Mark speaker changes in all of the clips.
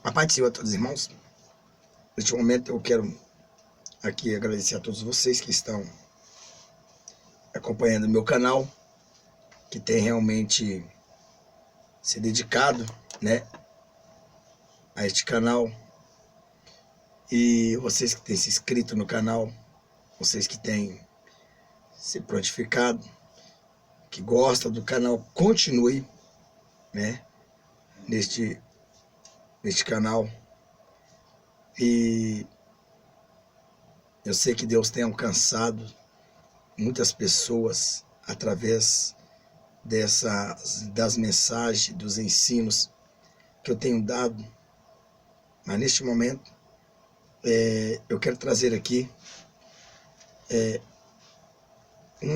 Speaker 1: A paz do Senhor a todos os irmãos. Neste momento eu quero aqui agradecer a todos vocês que estão acompanhando o meu canal, que tem realmente se dedicado, a este canal. E vocês que têm se inscrito no canal, vocês que têm se prontificado, que gostam do canal, continue, neste canal. E eu sei que Deus tem alcançado muitas pessoas através das mensagens, dos ensinos que eu tenho dado. Mas neste momento eu quero trazer aqui um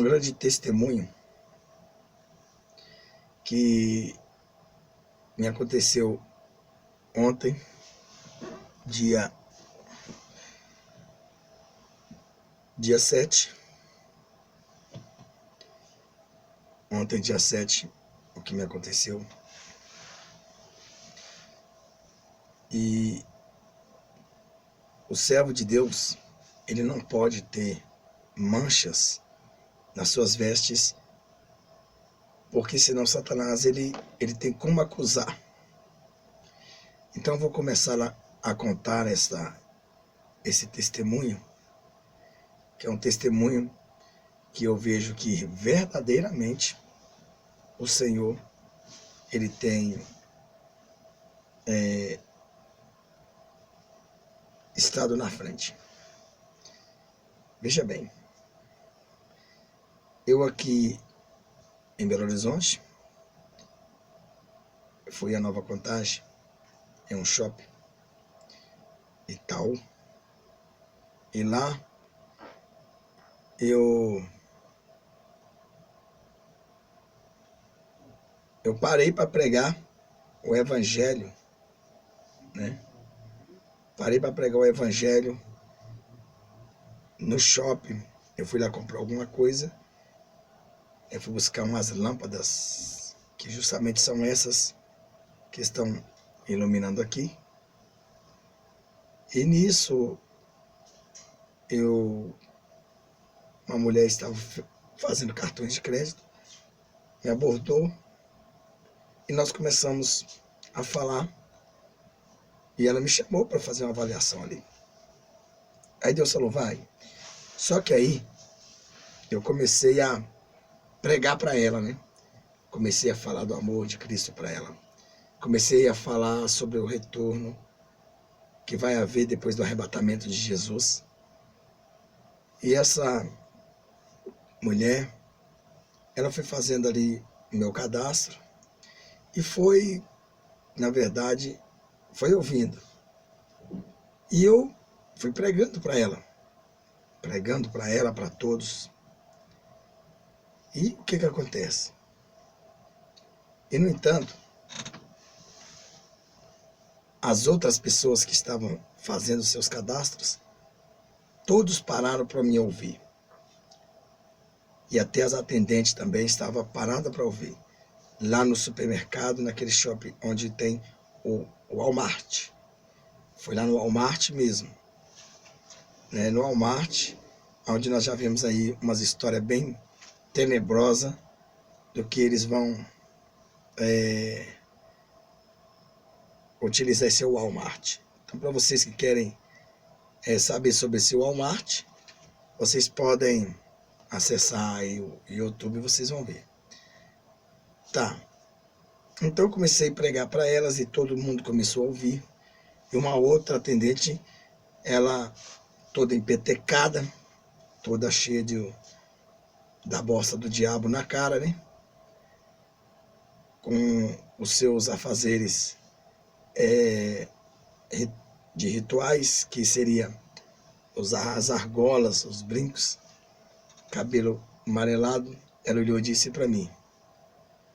Speaker 1: grande testemunho que me aconteceu ontem, dia 7. Ontem, dia 7, o que me aconteceu. E o servo de Deus, ele não pode ter manchas nas suas vestes, porque senão Satanás ele tem como acusar. Então eu vou começar a contar esse testemunho, que é um testemunho que eu vejo que verdadeiramente o Senhor, ele tem estado na frente. Veja bem, eu aqui em Belo Horizonte, fui a Nova Contagem, é um shopping e tal, e lá eu parei para pregar o evangelho, Parei para pregar o evangelho no shopping. Eu fui lá comprar alguma coisa, eu fui buscar umas lâmpadas, que justamente são essas que estão iluminando aqui. E nisso, uma mulher estava fazendo cartões de crédito, me abordou e nós começamos a falar. E ela me chamou para fazer uma avaliação ali. Aí Deus falou, vai. Só que aí eu comecei a pregar para ela, Comecei a falar do amor de Cristo para ela. Comecei a falar sobre o retorno que vai haver depois do arrebatamento de Jesus. E essa mulher, ela foi fazendo ali o meu cadastro e foi, na verdade, foi ouvindo. E eu fui pregando para ela, para todos. E o que acontece? E, no entanto, as outras pessoas que estavam fazendo seus cadastros, todos pararam para me ouvir. E até as atendentes também estavam paradas para ouvir. Lá no supermercado, naquele shopping onde tem o Walmart. Foi lá no Walmart mesmo. No Walmart, onde nós já vimos aí umas histórias bem tenebrosas do que eles vão utilizar esse Walmart. Então, para vocês que querem saber sobre esse Walmart, vocês podem acessar aí o YouTube e vocês vão ver. Tá. Então eu comecei a pregar para elas e todo mundo começou a ouvir. E uma outra atendente, ela toda empetecada, toda cheia da bosta do diabo na cara, com os seus afazeres de rituais, que seria usar as argolas, os brincos, cabelo amarelado. Ela olhou e disse para mim,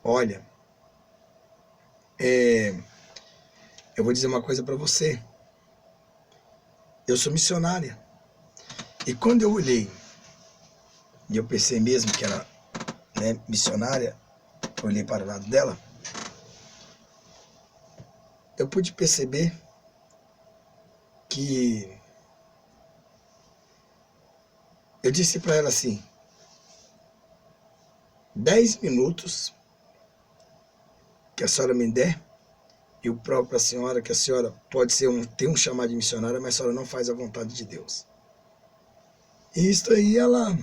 Speaker 1: olha, eu vou dizer uma coisa para você, eu sou missionária. E quando eu olhei, e eu pensei mesmo que era missionária, olhei para o lado dela, eu pude perceber que eu disse para ela assim, 10 minutos que a senhora me der, eu provo para a senhora que a senhora pode ter um chamado de missionária, mas a senhora não faz a vontade de Deus. E isso aí ela,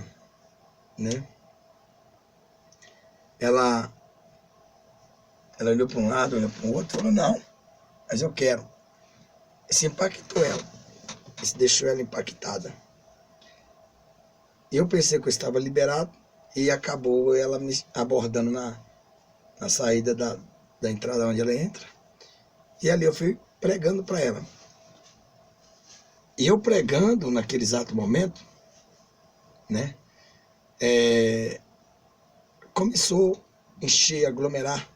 Speaker 1: né? Ela olhou para um lado, olhou para o outro, falou, não, mas eu quero. Isso impactou ela, isso deixou ela impactada. Eu pensei que eu estava liberado e acabou ela me abordando na saída da entrada onde ela entra. E ali eu fui pregando para ela. E eu pregando naquele exato momento, né, começou a encher, aglomerar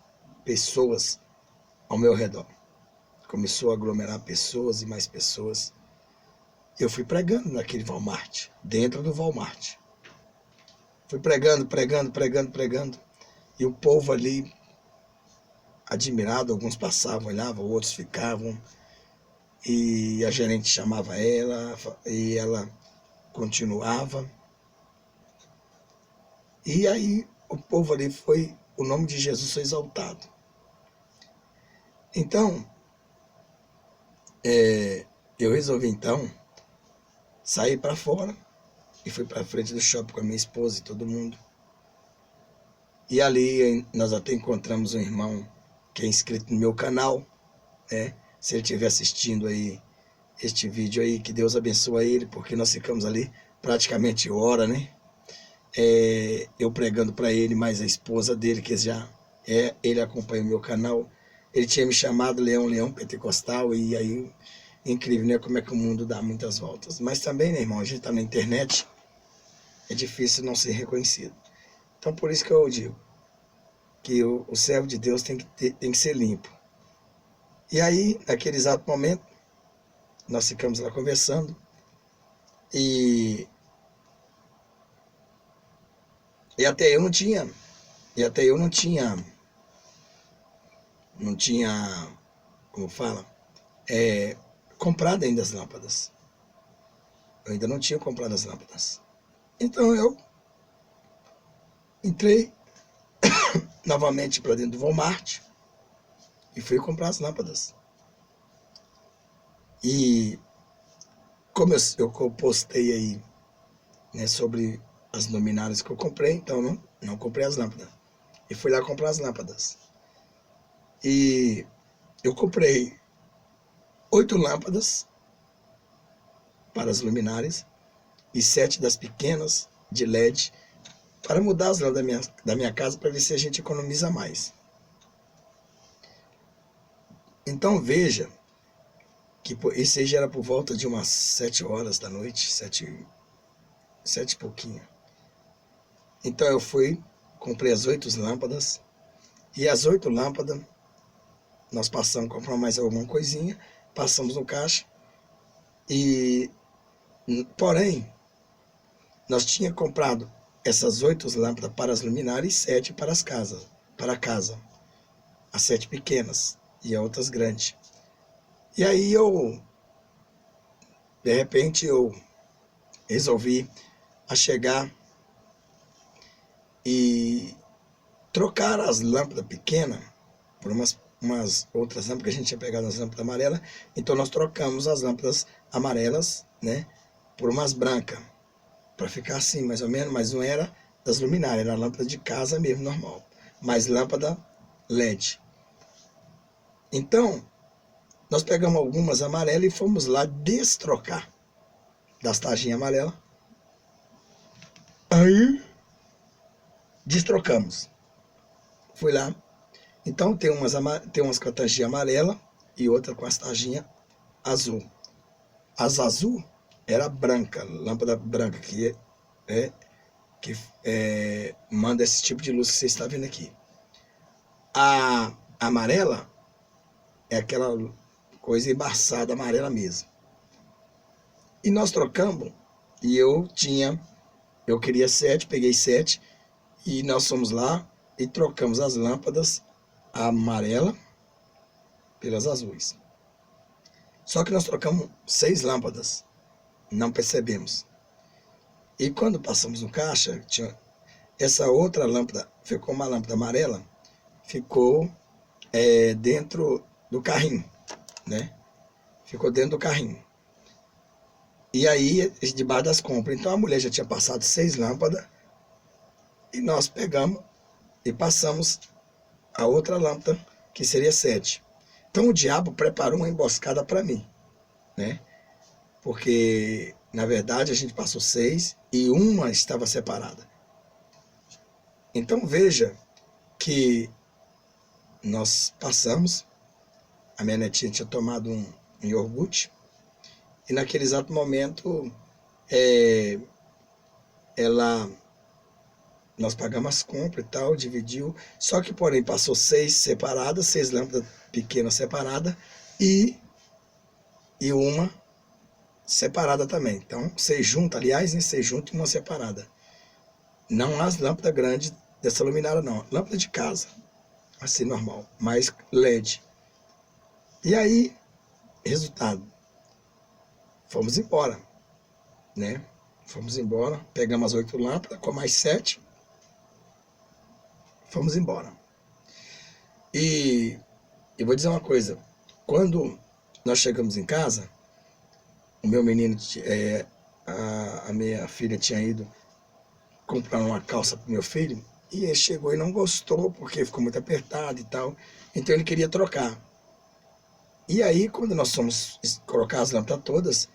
Speaker 1: pessoas ao meu redor. Começou a aglomerar pessoas e mais pessoas. Eu fui pregando naquele Walmart, dentro do Walmart. Fui pregando. E o povo ali, admirado, alguns passavam, olhavam, outros ficavam. E a gerente chamava ela, e ela continuava. E aí o povo ali o nome de Jesus foi exaltado. Então, eu resolvi então sair para fora e fui para frente do shopping com a minha esposa e todo mundo. E ali nós até encontramos um irmão que é inscrito no meu canal, né? Se ele estiver assistindo aí este vídeo aí, que Deus abençoe ele, porque nós ficamos ali praticamente hora, né? Eu pregando para ele, mais a esposa dele, que ele acompanha o meu canal. Ele tinha me chamado Leão Pentecostal, e aí, incrível, né? Como é que o mundo dá muitas voltas. Mas também, né, irmão, a gente está na internet, é difícil não ser reconhecido. Então, por isso que eu digo que o servo de Deus tem que ser limpo. E aí, naquele exato momento, nós ficamos lá conversando, e até eu não tinha, como fala, comprado ainda as lâmpadas. Eu ainda não tinha comprado as lâmpadas. Então eu entrei novamente para dentro do Walmart e fui comprar as lâmpadas. E como eu postei aí, né, sobre as luminárias que eu comprei, então não comprei as lâmpadas. E fui lá comprar as lâmpadas. E eu comprei 8 lâmpadas para as luminárias e 7 das pequenas de LED para mudar as lâmpadas da minha casa, para ver se a gente economiza mais. Então veja que isso aí já era por volta de umas 7 horas da noite, 7 e pouquinho. Então eu comprei as 8 lâmpadas, e as 8 lâmpadas nós passamos, compramos mais alguma coisinha, passamos no caixa, porém, nós tínhamos comprado essas 8 lâmpadas para as luminárias e 7 para a casa, as 7 pequenas e as outras grandes. E aí de repente eu resolvi chegar e trocar as lâmpadas pequenas por umas outras lâmpadas, que a gente tinha pegado as lâmpadas amarelas. Então nós trocamos as lâmpadas amarelas, né, por umas brancas, para ficar assim mais ou menos, mas não era das luminárias, era lâmpada de casa mesmo, normal, mas lâmpada LED. Então nós pegamos algumas amarelas e fomos lá destrocar das taginhas amarelas. Aí destrocamos. Fui lá. Então tem umas com a taginha amarela e outra com as taginhas azul. As azul era branca, lâmpada branca, que manda esse tipo de luz que você está vendo aqui. A amarela é aquela coisa embaçada, amarela mesmo. E nós trocamos, e eu queria 7, peguei 7, e nós fomos lá e trocamos as lâmpadas amarela pelas azuis. Só que nós trocamos 6 lâmpadas, não percebemos. E quando passamos no caixa, tinha essa outra lâmpada, ficou uma lâmpada amarela, ficou dentro do carrinho, né? Ficou dentro do carrinho. E aí, debaixo das compras. Então a mulher já tinha passado 6 lâmpadas e nós pegamos e passamos a outra lâmpada, que seria 7. Então o diabo preparou uma emboscada para mim, né? Porque, na verdade, a gente passou 6 e uma estava separada. Então veja que nós passamos, a minha netinha tinha tomado um iogurte, e naquele exato momento nós pagamos as compras e tal, dividiu, só que porém passou 6 separadas, 6 lâmpadas pequenas separadas e uma separada também. Então 6 juntas, aliás, em 6 juntas e uma separada. Não as lâmpadas grandes dessa luminária não, lâmpada de casa, assim normal, mais LED. E aí, resultado, fomos embora, né? Fomos embora, pegamos as 8 lâmpadas com mais 7, fomos embora. E eu vou dizer uma coisa, quando nós chegamos em casa, o meu menino, a minha filha tinha ido comprar uma calça para o meu filho, e ele chegou e não gostou, porque ficou muito apertado e tal, então ele queria trocar. E aí, quando nós fomos colocar as lâmpadas todas,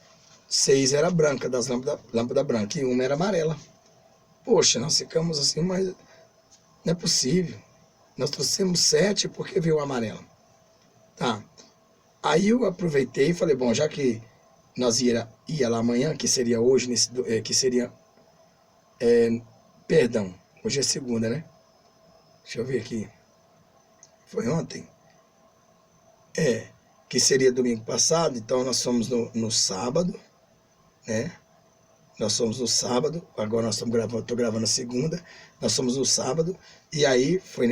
Speaker 1: 6 era branca, das lâmpada branca, e uma era amarela. Poxa, nós ficamos assim, mas não é possível. Nós trouxemos 7 porque veio a amarela. Tá. Aí eu aproveitei e falei, bom, já que nós ia lá amanhã, que seria hoje, que seria, perdão, hoje é segunda, né? Deixa eu ver aqui. Foi ontem? Que seria domingo passado, então nós fomos no sábado, né? Nós fomos no sábado, agora nós estamos gravando, estou gravando a segunda, nós fomos no sábado, e aí foi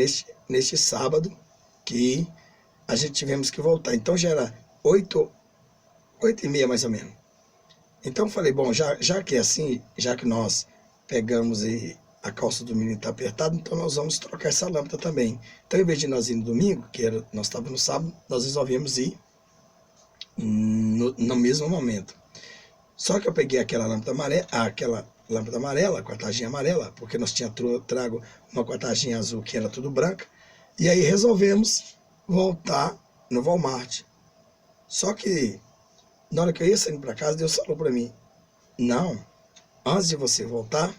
Speaker 1: neste sábado que a gente tivemos que voltar. Então já era 8h30 mais ou menos. Então eu falei, bom, já que é assim, já que nós pegamos e a calça do menino está apertada, então nós vamos trocar essa lâmpada também. Então, em vez de nós ir no domingo, nós estávamos no sábado, nós resolvemos ir no mesmo momento. Só que eu peguei aquela lâmpada amarela, com a tarjinha amarela, porque nós tínhamos trago uma com a tarjinha azul que era tudo branca, e aí resolvemos voltar no Walmart. Só que, na hora que eu ia saindo para casa, Deus falou para mim, não, antes de você voltar,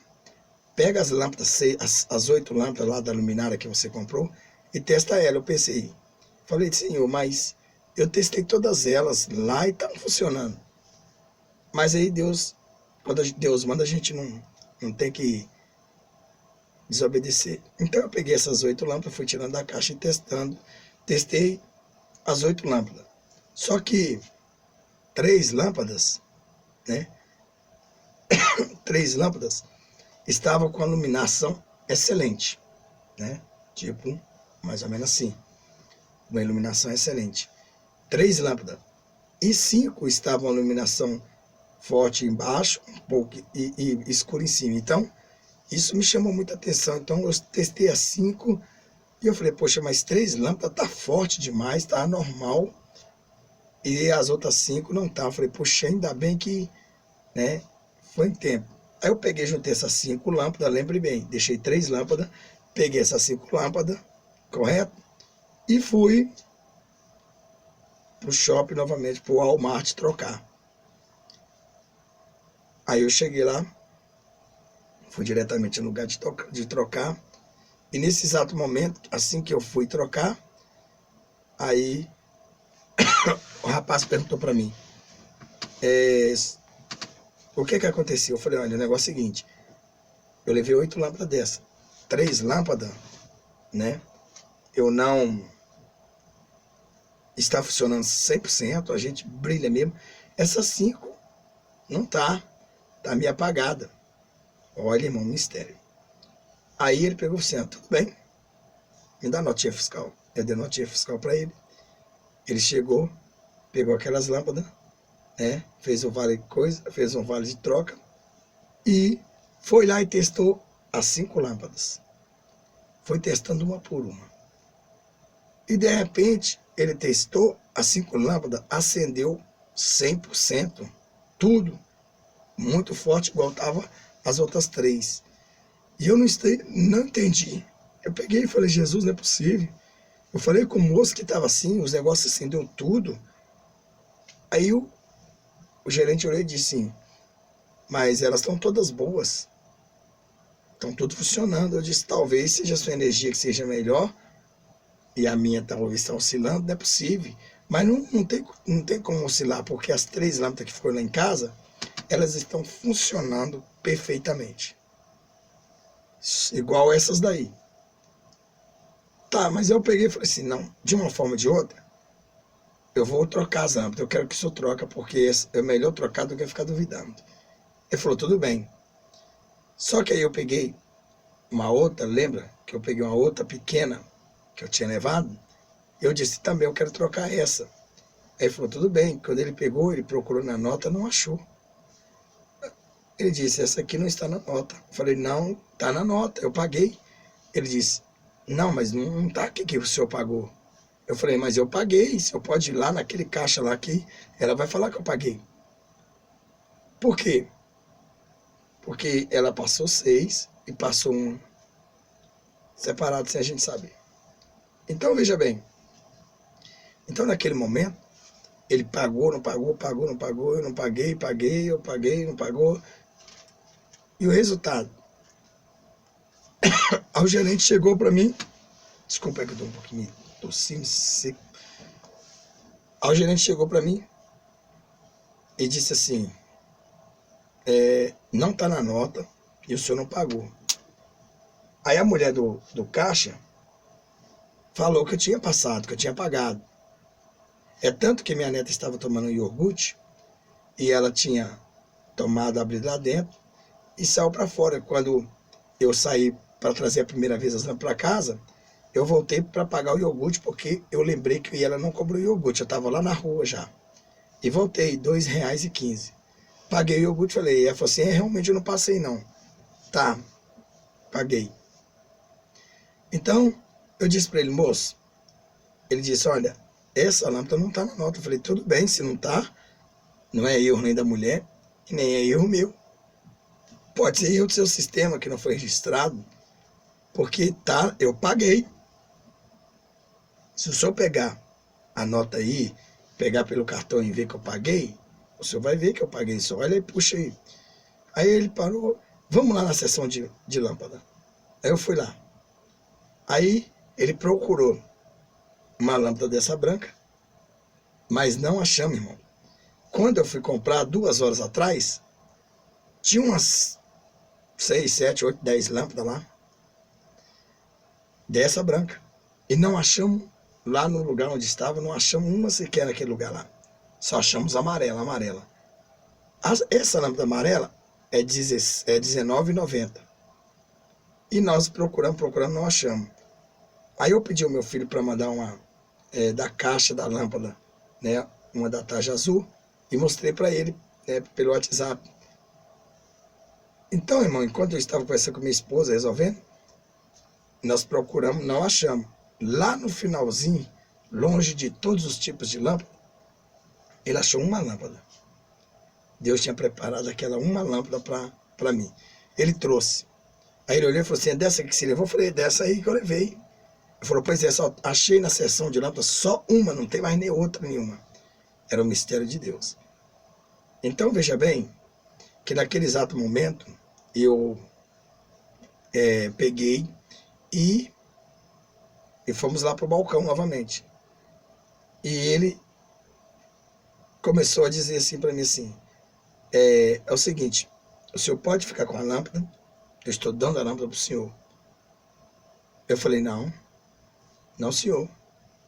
Speaker 1: pega as lâmpadas, as 8 lâmpadas lá da luminária que você comprou, e testa ela. Eu pensei, falei, Senhor, mas eu testei todas elas lá e estão funcionando. Mas aí Deus, quando Deus manda, a gente não tem que desobedecer. Então eu peguei essas 8 lâmpadas, fui tirando da caixa e testei as 8 lâmpadas. Só que 3 lâmpadas, né? 3 lâmpadas estavam com a iluminação excelente, né? Tipo, mais ou menos assim, uma iluminação excelente. 3 lâmpadas. E 5 estavam a iluminação forte embaixo, um pouco, e escuro em cima. Então, isso me chamou muita atenção. Então, eu testei as 5 e eu falei, poxa, mas 3 lâmpadas tá forte demais, tá normal. E as outras 5 não tá. Eu falei, poxa, ainda bem que, né, foi em tempo. Aí eu peguei, juntei essas 5 lâmpadas, lembre bem, deixei 3 lâmpadas, peguei essas 5 lâmpadas, correto? E fui pro shopping novamente, pro Walmart trocar. Aí eu cheguei lá, fui diretamente no lugar de trocar, e nesse exato momento, assim que eu fui trocar, aí o rapaz perguntou para mim, o que aconteceu? Eu falei, olha, o negócio é o seguinte, eu levei 8 lâmpadas dessa, 3 lâmpadas, né, eu não está funcionando 100%, a gente brilha mesmo, essas 5 não tá meio apagada. Olha, irmão, mistério. Aí ele pegou assim, tudo bem, me dá notinha fiscal. Eu dei notinha fiscal para ele. Ele chegou, pegou aquelas lâmpadas, né? Fez um vale de troca e foi lá e testou as 5 lâmpadas. Foi testando uma por uma. E de repente, ele testou as 5 lâmpadas, acendeu 100%, tudo muito forte, igual estava as outras 3. E eu não entendi. Eu peguei e falei, Jesus, não é possível. Eu falei com o moço que estava assim, os negócios acendeu tudo. Aí o gerente olhou e disse assim, mas elas estão todas boas. Estão tudo funcionando. Eu disse, talvez seja a sua energia que seja melhor, e a minha talvez está oscilando, não é possível. Mas não tem como oscilar, porque as 3 lâmpadas que foram lá em casa, elas estão funcionando perfeitamente. Igual essas daí. Tá, mas eu peguei e falei assim, não, de uma forma ou de outra, eu vou trocar as lâmpadas, eu quero que o senhor troca, porque é melhor trocar do que ficar duvidando. Ele falou, tudo bem. Só que aí eu peguei uma outra, lembra? Que eu peguei uma outra pequena, que eu tinha levado, eu disse, também eu quero trocar essa. Aí ele falou, tudo bem. Quando ele pegou, ele procurou na nota, não achou. Ele disse, essa aqui não está na nota. Eu falei, não, está na nota, eu paguei. Ele disse, não, mas não está aqui que o senhor pagou. Eu falei, mas eu paguei, o senhor pode ir lá naquele caixa lá que ela vai falar que eu paguei. Por quê? Porque ela passou 6 e passou 1 separado sem a gente saber. Então, veja bem. Então, naquele momento, ele pagou, não pagou, pagou, não pagou, eu não paguei, paguei, eu paguei, não pagou. E o resultado? Aí o gerente chegou para mim, desculpa que eu estou um pouquinho tossindo, seco. Aí o gerente chegou para mim e disse assim, não está na nota e o senhor não pagou. Aí a mulher do caixa falou que eu tinha passado, que eu tinha pagado. É tanto que minha neta estava tomando iogurte e ela tinha tomado, abrido lá dentro e saiu para fora. Quando eu saí para trazer a primeira vez as lâmpadas para casa, eu voltei para pagar o iogurte porque eu lembrei que ela não cobrou iogurte. Eu estava lá na rua já. E voltei, R$ 2,15. Paguei o iogurte e falei, ela falou assim, realmente eu não passei não. Tá, paguei. Então, eu disse para ele, moço, ele disse, olha, essa lâmpada não está na nota. Eu falei, tudo bem, se não está, não é erro nem da mulher, e nem é erro meu. Pode ser erro do seu sistema que não foi registrado, porque tá, eu paguei. Se o senhor pegar a nota aí, pegar pelo cartão e ver que eu paguei, o senhor vai ver que eu paguei. Só olha e puxa aí. Aí ele parou, vamos lá na seção de lâmpada. Aí eu fui lá. Aí ele procurou uma lâmpada dessa branca, mas não achamos, irmão. Quando eu fui comprar 2 horas atrás, tinha umas 6, 7, 8, 10 lâmpadas lá, dessa branca. E não achamos, lá no lugar onde estava, não achamos uma sequer naquele lugar lá. Só achamos amarela. Essa lâmpada amarela é R$19,90. E nós procuramos, não achamos. Aí eu pedi ao meu filho para mandar uma da caixa da lâmpada, né, uma da tarja azul, e mostrei para ele, né, pelo WhatsApp. Então, irmão, enquanto eu estava conversando com minha esposa, resolvendo, nós procuramos, não achamos. Lá no finalzinho, longe de todos os tipos de lâmpada, ele achou uma lâmpada. Deus tinha preparado aquela uma lâmpada para mim. Ele trouxe. Aí ele olhou e falou assim, é dessa que se levou? Eu falei, é dessa aí que eu levei. Ele falou, pois é, só achei na seção de lâmpada só uma, não tem mais nem outra nenhuma. Era o mistério de Deus. Então, veja bem, que naquele exato momento, eu peguei e fomos lá para o balcão novamente. E ele começou a dizer assim para mim assim, é o seguinte, o senhor pode ficar com a lâmpada? Eu estou dando a lâmpada para o senhor. Eu falei, não senhor,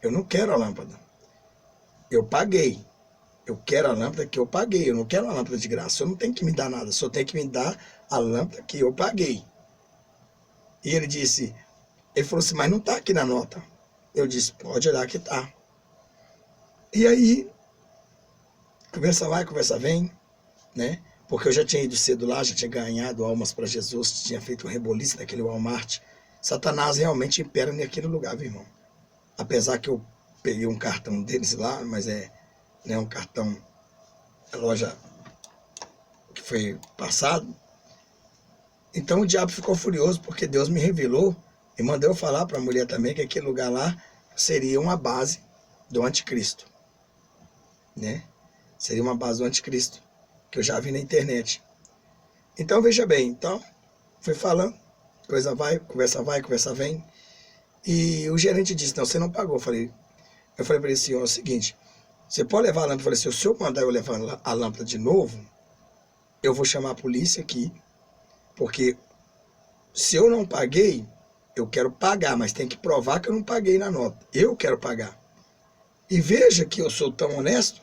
Speaker 1: eu não quero a lâmpada. Eu paguei. Eu quero a lâmpada que eu paguei, eu não quero a lâmpada de graça. O senhor não tem que me dar nada, o senhor tem que me dar a lâmpada que eu paguei. E ele falou assim, mas não está aqui na nota. Eu disse, pode olhar que está. E aí, conversa vai, conversa vem, né? Porque eu já tinha ido cedo lá, já tinha ganhado almas para Jesus, tinha feito um reboliço naquele Walmart. Satanás realmente impera naquele lugar, meu irmão. Apesar que eu peguei um cartão deles lá, mas né, um cartão da loja que foi passado. Então o diabo ficou furioso porque Deus me revelou e mandou eu falar para a mulher também que aquele lugar lá seria uma base do anticristo, né? Seria uma base do anticristo, que eu já vi na internet. Então veja bem, então fui falando, coisa vai, conversa vem. E o gerente disse, não, você não pagou. Eu falei para ele assim, ó, é o seguinte, você pode levar a lâmpada? Eu falei, se o senhor mandar eu levar a lâmpada de novo, eu vou chamar a polícia aqui, porque se eu não paguei, eu quero pagar, mas tem que provar que eu não paguei na nota. Eu quero pagar. E veja que eu sou tão honesto,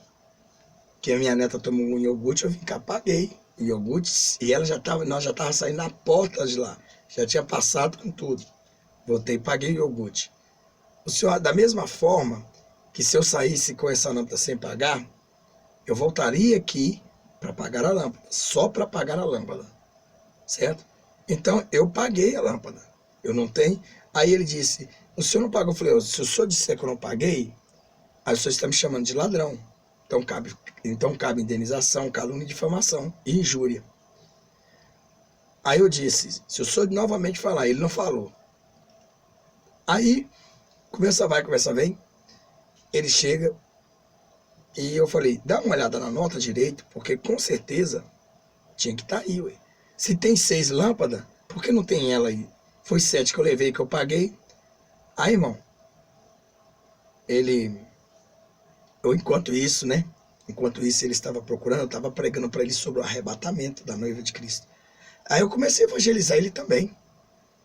Speaker 1: que a minha neta tomou um iogurte, eu vim cá, paguei o iogurte, e nós já estávamos saindo na porta de lá. Já tinha passado com tudo. Voltei e paguei o iogurte. O senhor, da mesma forma que se eu saísse com essa lâmpada sem pagar, eu voltaria aqui para pagar a lâmpada, só para pagar a lâmpada, certo? Então, eu paguei a lâmpada, eu não tenho. Aí ele disse, o senhor não pagou? Eu falei, se o senhor disser que eu não paguei, aí o senhor está me chamando de ladrão. Então cabe indenização, calúnia, difamação e injúria. Aí eu disse, se o senhor novamente falar, ele não falou. Aí, conversa vai, conversa vem, ele chega e eu falei, dá uma olhada na nota direito, porque com certeza tinha que estar aí, ué. Se tem 6 lâmpadas, por que não tem ela aí? Foi 7 que eu levei, que eu paguei. Aí, irmão, enquanto isso, né? Enquanto isso ele estava procurando, eu estava pregando para ele sobre o arrebatamento da noiva de Cristo. Aí eu comecei a evangelizar ele também.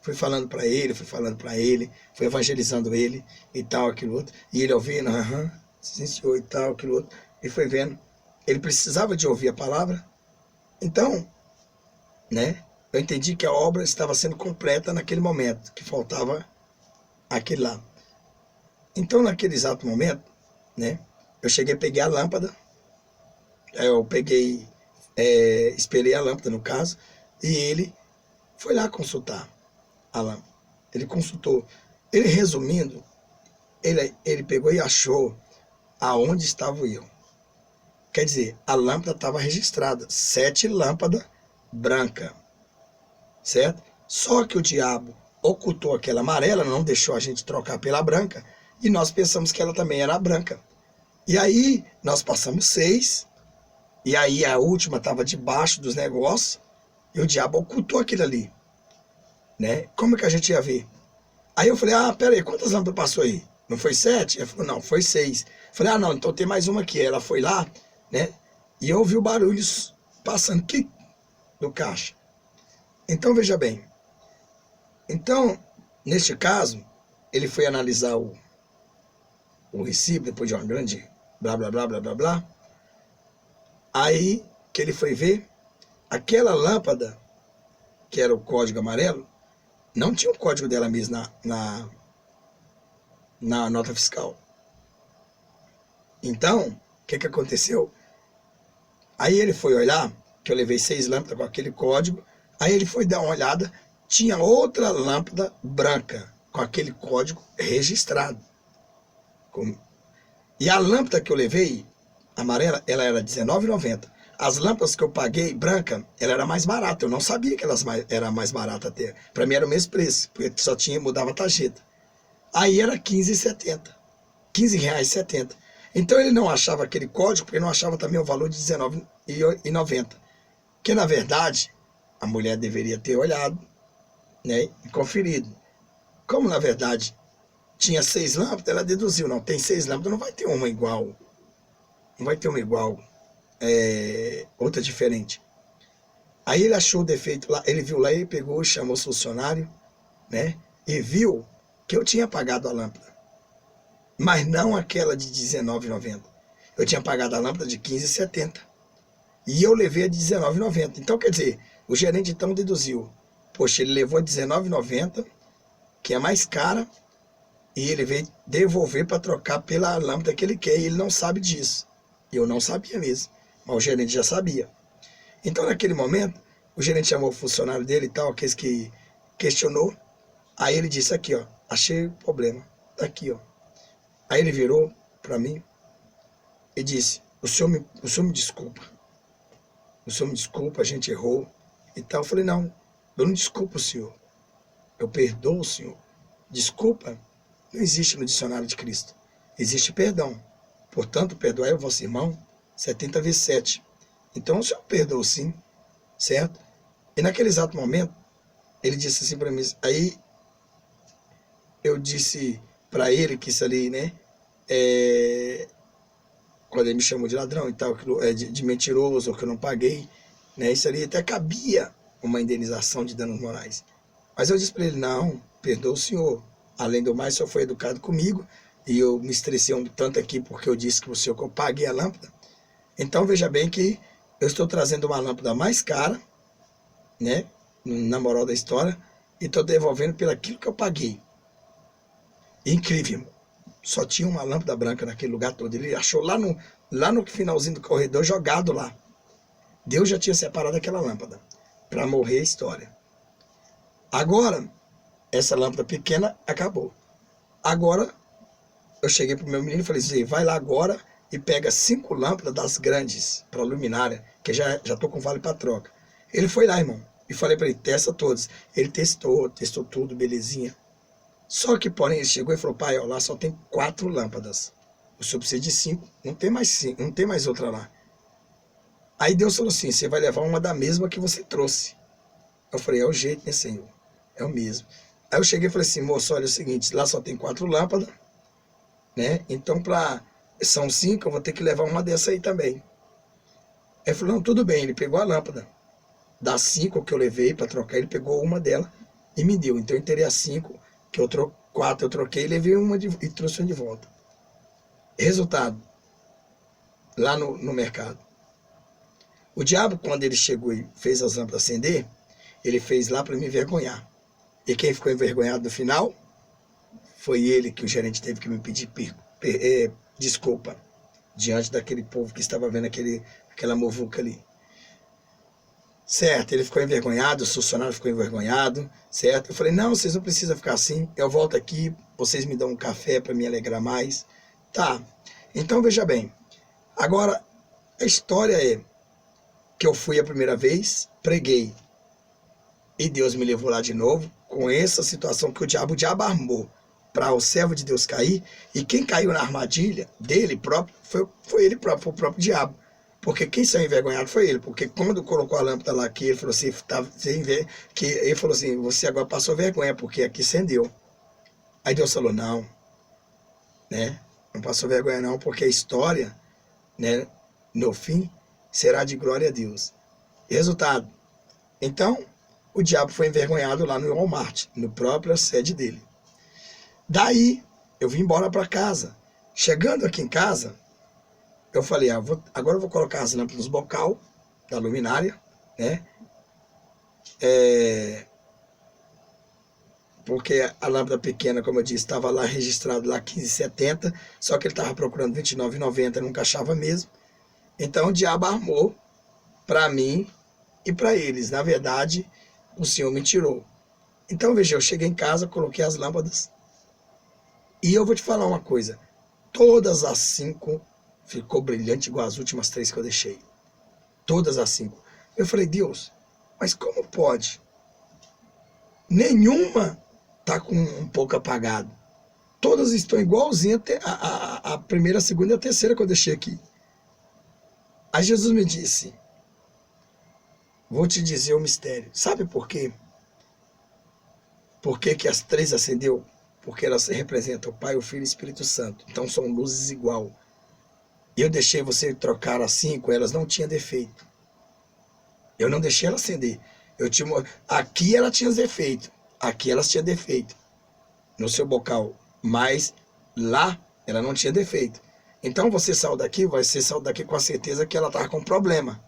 Speaker 1: Fui falando para ele, fui evangelizando ele e tal, aquilo outro. E ele ouvindo, sim senhor, e tal, aquilo outro. E foi vendo. Ele precisava de ouvir a palavra. Então, né? Eu entendi que a obra estava sendo completa naquele momento, que faltava aquele lá. Então, naquele exato momento, né? Eu cheguei, peguei a lâmpada. Eu peguei, esperei a lâmpada, no caso, e ele foi lá consultar a lâmpada. Ele consultou. Ele, resumindo, ele pegou e achou aonde estava o erro. Quer dizer, a lâmpada estava registrada, 7 lâmpadas brancas, certo? Só que o diabo ocultou aquela amarela, não deixou a gente trocar pela branca, e nós pensamos que ela também era branca. E aí, nós passamos 6, e aí a última estava debaixo dos negócios, e o diabo ocultou aquilo ali, né? Como que a gente ia ver? Aí eu falei, peraí, quantas lâmpadas passou aí? Não foi 7? Ele falou, não, foi 6. Falei, não, então tem mais uma aqui. Ela foi lá, né? E eu ouvi o barulho passando aqui do caixa. Então, veja bem. Então, neste caso, ele foi analisar o recibo, depois de uma grande blá, blá, blá, blá, blá, blá. Aí, que ele foi ver, aquela lâmpada, que era o código amarelo, não tinha o código dela mesmo na nota fiscal. Então, o que aconteceu? Aí ele foi olhar, que eu levei 6 lâmpadas com aquele código, aí ele foi dar uma olhada, tinha outra lâmpada branca, com aquele código registrado. E a lâmpada que eu levei, amarela, ela era R$19,90. As lâmpadas que eu paguei, branca, ela era mais barata. Eu não sabia que elas eram mais baratas até. Para mim era o mesmo preço, porque só mudava a tarjeta. Aí era R$15,70. R$15,70. Então ele não achava aquele código, porque não achava também o valor de R$19,90. Que na verdade, a mulher deveria ter olhado, né, e conferido. Como na verdade tinha 6 lâmpadas, ela deduziu, não, tem 6 lâmpadas, não vai ter uma igual. Não vai ter uma igual. Outra diferente. Aí ele achou o defeito lá, ele viu lá, ele pegou e chamou o funcionário, né? E viu que eu tinha pagado a lâmpada, mas não aquela de R$19,90. Eu tinha pagado a lâmpada de R$15,70 e eu levei a de R$19,90. Então, quer dizer, o gerente então deduziu, poxa, ele levou a R$19,90, que é mais cara, e ele veio devolver para trocar pela lâmpada que ele quer, e ele não sabe disso. Eu não sabia mesmo, mas o gerente já sabia. Então, naquele momento, o gerente chamou o funcionário dele e tal, aqueles que questionou. Aí ele disse, aqui, ó, achei o problema, tá aqui, ó. Aí ele virou para mim e disse, o senhor me desculpa. O senhor me desculpa, a gente errou e tal. Eu falei, não, eu não desculpo o senhor. Eu perdoo o senhor. Desculpa não existe no dicionário de Cristo. Existe perdão. Portanto, perdoai o vosso irmão 70 vezes 7. Então o senhor perdoou sim, certo? E naquele exato momento, ele disse assim para mim, aí eu disse para ele que isso ali, né, quando ele me chamou de ladrão e tal, de mentiroso, que eu não paguei, né, isso ali até cabia uma indenização de danos morais. Mas eu disse para ele, não, perdoa o senhor. Além do mais, o senhor foi educado comigo e eu me estressei um tanto aqui porque eu disse que o senhor que eu paguei a lâmpada. Então veja bem que eu estou trazendo uma lâmpada mais cara, né, na moral da história, e estou devolvendo pelo aquilo que eu paguei. Incrível. Só tinha uma lâmpada branca naquele lugar todo. Ele achou lá no finalzinho do corredor, jogado lá. Deus já tinha separado aquela lâmpada para morrer a história. Agora, essa lâmpada pequena acabou. Agora, eu cheguei pro meu menino e falei assim, vai lá agora e pega 5 lâmpadas das grandes para luminária, que já tô com vale para troca. Ele foi lá, irmão, e falei para ele, testa todas. Ele testou tudo, belezinha. Só que, porém, ele chegou e falou, pai, ó, lá só tem 4 lâmpadas. O senhor precisa de 5, não tem mais 5, não tem mais outra lá. Aí Deus falou assim, você vai levar uma da mesma que você trouxe. Eu falei, é o jeito, né, Senhor? É o mesmo. Aí eu cheguei e falei assim, moço, olha, é o seguinte, lá só tem 4 lâmpadas, né? Então, são 5, eu vou ter que levar uma dessa aí também. Aí ele falou, não, tudo bem, ele pegou a lâmpada. Das 5 que eu levei para trocar, ele pegou uma dela e me deu. Então eu teria 5, que 4 eu troquei, levei uma e trouxe uma de volta. Resultado, lá no mercado. O diabo, quando ele chegou e fez as lâmpadas acender, ele fez lá para me envergonhar. E quem ficou envergonhado no final foi ele, que o gerente teve que me pedir desculpa diante daquele povo que estava vendo aquela muvuca ali. Certo, ele ficou envergonhado, o funcionário ficou envergonhado, certo? Eu falei, não, vocês não precisam ficar assim, eu volto aqui, vocês me dão um café para me alegrar mais. Tá, então veja bem, agora a história é que eu fui a primeira vez, preguei, e Deus me levou lá de novo, com essa situação que o diabo armou para o servo de Deus cair, e quem caiu na armadilha dele próprio foi ele próprio, foi o próprio diabo. Porque quem saiu envergonhado foi ele, porque quando colocou a lâmpada lá, que ele falou assim, que ele falou assim, você agora passou vergonha, porque aqui acendeu. Aí Deus falou, não, né, não passou vergonha não, porque a história, né, no fim, será de glória a Deus. Resultado, então, o diabo foi envergonhado lá no Walmart, no próprio sede dele. Daí, eu vim embora para casa. Chegando aqui em casa, eu falei, agora eu vou colocar as lâmpadas nos bocal da luminária, né? Porque a lâmpada pequena, como eu disse, estava lá registrado lá 15,70, só que ele estava procurando R$29,90, nunca achava mesmo. Então o diabo armou para mim e para eles. Na verdade, o Senhor me tirou. Então veja, eu cheguei em casa, coloquei as lâmpadas e eu vou te falar uma coisa, todas as 5 ficou brilhante igual as últimas 3 que eu deixei. Todas as 5. Eu falei, Deus, mas como pode? Nenhuma está com um pouco apagado. Todas estão igualzinhas a primeira, a segunda e a terceira que eu deixei aqui. Aí Jesus me disse, vou te dizer o mistério. Sabe por quê? Por que as 3 acendeu? Porque elas representam o Pai, o Filho e o Espírito Santo. Então são luzes igual. Eu deixei você trocar as 5, elas não tinham defeito. Eu não deixei ela acender. Aqui ela tinha defeito. Aqui elas tinham defeito. No seu bocal. Mas lá ela não tinha defeito. Então você saiu daqui, vai ser saiu daqui com a certeza que ela estava com problema.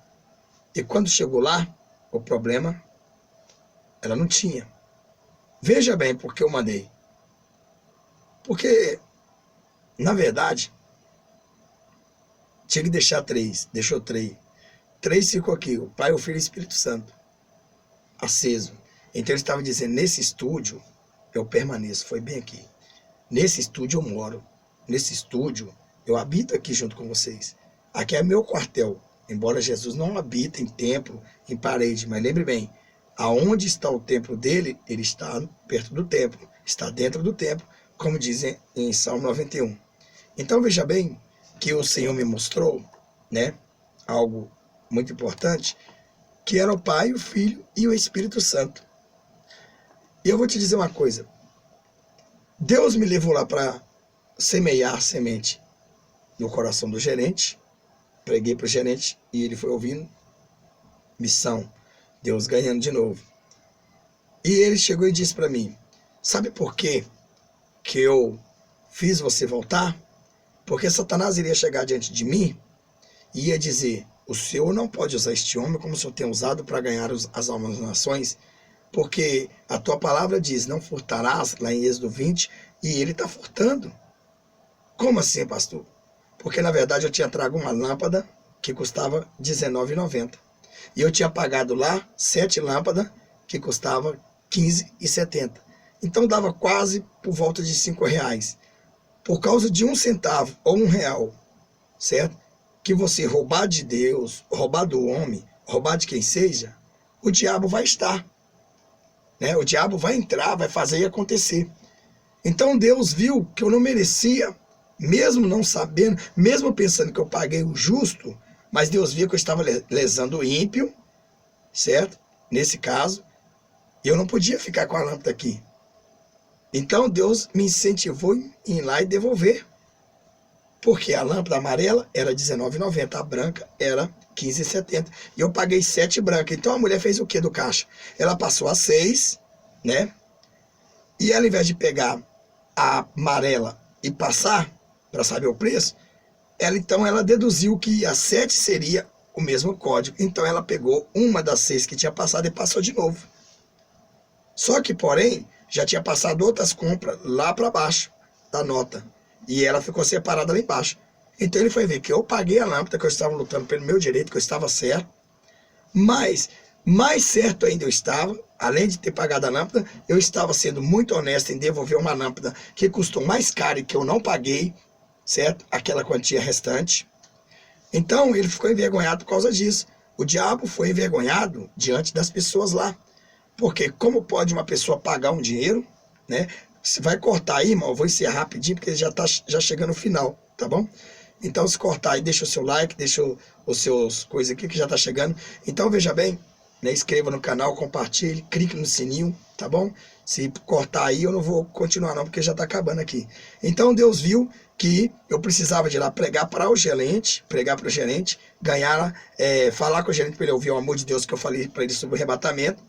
Speaker 1: E quando chegou lá, o problema ela não tinha. Veja bem porque eu mandei. Porque, na verdade, tinha que deixar 3, deixou 3. 3 ficou aqui, o Pai, o Filho e o Espírito Santo, aceso. Então ele estava dizendo, nesse estúdio eu permaneço, foi bem aqui. Nesse estúdio eu moro, nesse estúdio eu habito aqui junto com vocês. Aqui é meu quartel, embora Jesus não habita em templo, em parede, mas lembre bem, aonde está o templo dele, ele está perto do templo, está dentro do templo, como dizem em Salmo 91. Então veja bem que o Senhor me mostrou, né, algo muito importante, que era o Pai, o Filho e o Espírito Santo. E eu vou te dizer uma coisa, Deus me levou lá para semear semente no coração do gerente, preguei para o gerente e ele foi ouvindo, missão, Deus ganhando de novo. E ele chegou e disse para mim, sabe por quê que eu fiz você voltar? Porque Satanás iria chegar diante de mim e ia dizer, o Senhor não pode usar este homem como o Senhor tem usado para ganhar as almas das nações, porque a tua palavra diz, não furtarás, lá em Êxodo 20, e ele está furtando. Como assim, pastor? Porque na verdade eu tinha trago uma lâmpada que custava R$19,90. E eu tinha pagado lá 7 lâmpadas que custava R$15,70. Então dava quase por volta de R$5. Por causa de 1 centavo ou R$1, certo? Que você roubar de Deus, roubar do homem, roubar de quem seja, o diabo vai estar. Né? O diabo vai entrar, vai fazer e acontecer. Então Deus viu que eu não merecia, mesmo não sabendo, mesmo pensando que eu paguei o justo, mas Deus viu que eu estava lesando o ímpio, certo? Nesse caso, eu não podia ficar com a lâmpada aqui. Então Deus me incentivou em ir lá e devolver. Porque a lâmpada amarela era R$19,90, a branca era R$15,70. E eu paguei 7 brancas. Então a mulher fez o que do caixa? Ela passou a 6, né? E ela, ao invés de pegar a amarela e passar, para saber o preço, ela deduziu que a 7 seria o mesmo código. Então ela pegou uma das 6 que tinha passado e passou de novo. Só que, porém, já tinha passado outras compras lá para baixo da nota. E ela ficou separada lá embaixo. Então ele foi ver que eu paguei a lâmpada, que eu estava lutando pelo meu direito, que eu estava certo. Mas, mais certo ainda eu estava, além de ter pagado a lâmpada, eu estava sendo muito honesto em devolver uma lâmpada que custou mais caro e que eu não paguei, certo? Aquela quantia restante. Então ele ficou envergonhado por causa disso. O diabo foi envergonhado diante das pessoas lá. Porque como pode uma pessoa pagar um dinheiro, né? Se vai cortar aí, irmão, eu vou encerrar rapidinho, porque já está chegando no final, tá bom? Então, se cortar aí, deixa o seu like, deixa os seus coisas aqui, que já está chegando. Então, veja bem, né, inscreva no canal, compartilhe, clique no sininho, tá bom? Se cortar aí, eu não vou continuar não, porque já está acabando aqui. Então, Deus viu que eu precisava de ir lá pregar para o gerente, ganhar, falar com o gerente para ele ouvir o amor de Deus que eu falei para ele sobre o arrebatamento.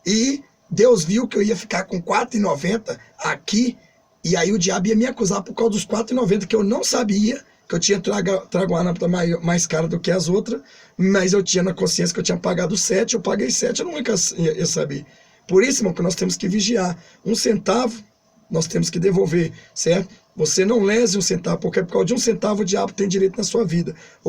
Speaker 1: E Deus viu que eu ia ficar com R$4,90 aqui, e aí o diabo ia me acusar por causa dos R$4,90, que eu não sabia, que eu tinha trago uma lâmpada mais cara do que as outras, mas eu tinha na consciência que eu tinha pagado 7, eu paguei 7, eu nunca ia saber. Por isso, irmão, que nós temos que vigiar. 1 centavo, nós temos que devolver, certo? Você não lese 1 centavo, porque por causa de 1 centavo o diabo tem direito na sua vida.